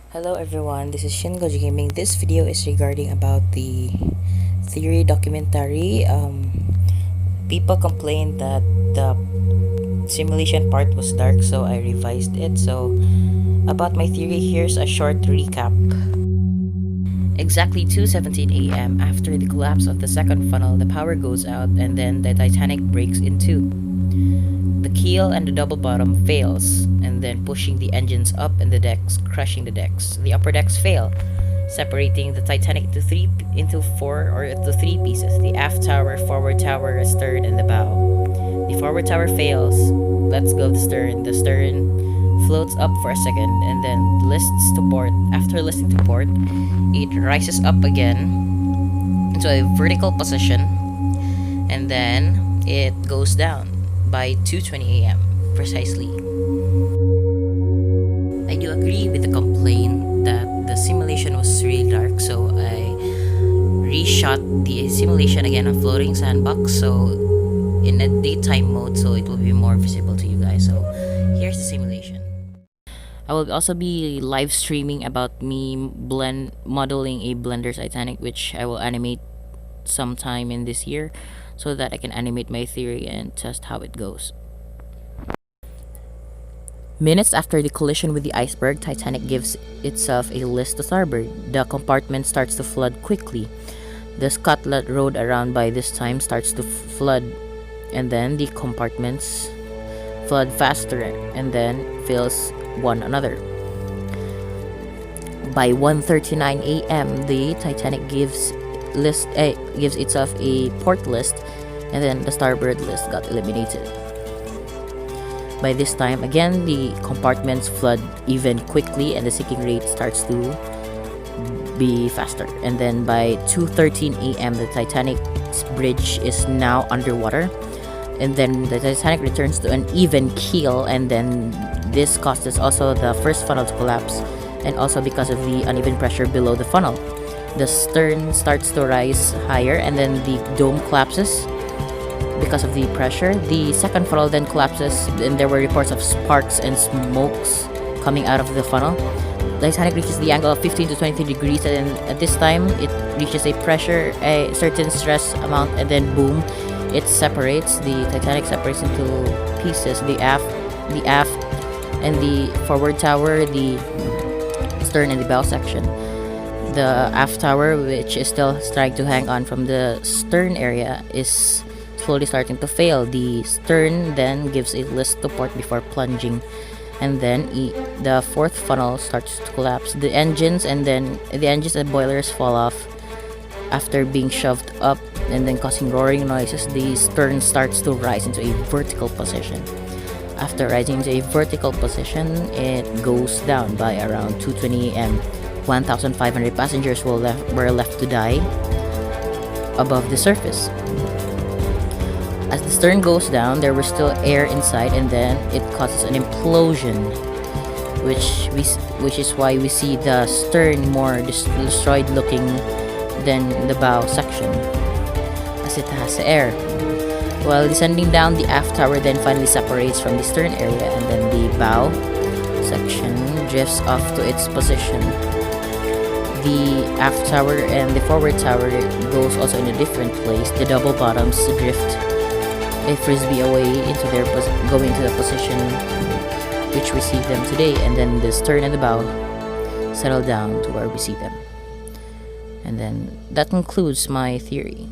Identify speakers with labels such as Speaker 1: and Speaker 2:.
Speaker 1: Hello everyone, this is ShinGoji Gaming. This video is regarding about the theory documentary. People complained that the simulation part was dark, so I revised it. So about my theory, here's a short recap. Exactly 2:17 a.m. after the collapse of the second funnel, the power goes out and then the Titanic breaks in two. The keel and the double bottom fails, and then pushing the engines up and the decks, crushing the decks. The upper decks fail, separating the Titanic into three pieces: the aft tower, forward tower, stern, and the bow. The forward tower fails, lets go of the stern. The stern floats up for a second and then lists to port. After listing to port, it rises up again into a vertical position, and then it goes down by 2:20 a.m. precisely. I do agree with the complaint that the simulation was really dark, so I reshot the simulation again on floating sandbox, so in a daytime mode, so it will be more visible to you guys. So here's the simulation. I will also be live streaming about me modeling a Blender Titanic, which I will animate sometime in this year, so that I can animate my theory and test how it goes. Minutes after the collision with the iceberg, Titanic gives itself a list to starboard. The compartment starts to flood quickly. The Scotland Road around by this time starts to flood, and then the compartments flood faster and then fills one another. By 1:39 a.m., the Titanic gives itself a port list, and then the starboard list got eliminated. By this time, again, the compartments flood even quickly and the sinking rate starts to be faster. And then by 2:13 a.m., the Titanic's bridge is now underwater, and then the Titanic returns to an even keel, and then this causes also the first funnel to collapse, and also because of the uneven pressure below the funnel. The stern starts to rise higher, and then the dome collapses because of the pressure. The second funnel then collapses, and there were reports of sparks and smokes coming out of the funnel. The Titanic reaches the angle of 15 to 23 degrees, and at this time it reaches a certain stress amount, and then boom, it separates. The Titanic separates into pieces: the aft, and the forward tower, the stern, and the bow section. The aft tower, which is still trying to hang on from the stern area, is slowly starting to fail. The stern then gives a list to port before plunging, and then the fourth funnel starts to collapse. The engines and boilers fall off after being shoved up and then causing roaring noises. The stern starts to rise into a vertical position. After rising into a vertical position, it goes down by around 2:20 a.m. 1,500 passengers were left to die above the surface. As the stern goes down, there was still air inside, and then it causes an implosion, which is why we see the stern more destroyed looking than the bow section, as it has air. While descending down, the aft tower then finally separates from the stern area, and then the bow section drifts off to its position. The aft tower and the forward tower goes also in a different place. The double bottoms drift a frisbee away going to the position which we see them today, and then the stern and the bow settle down to where we see them. And then that concludes my theory.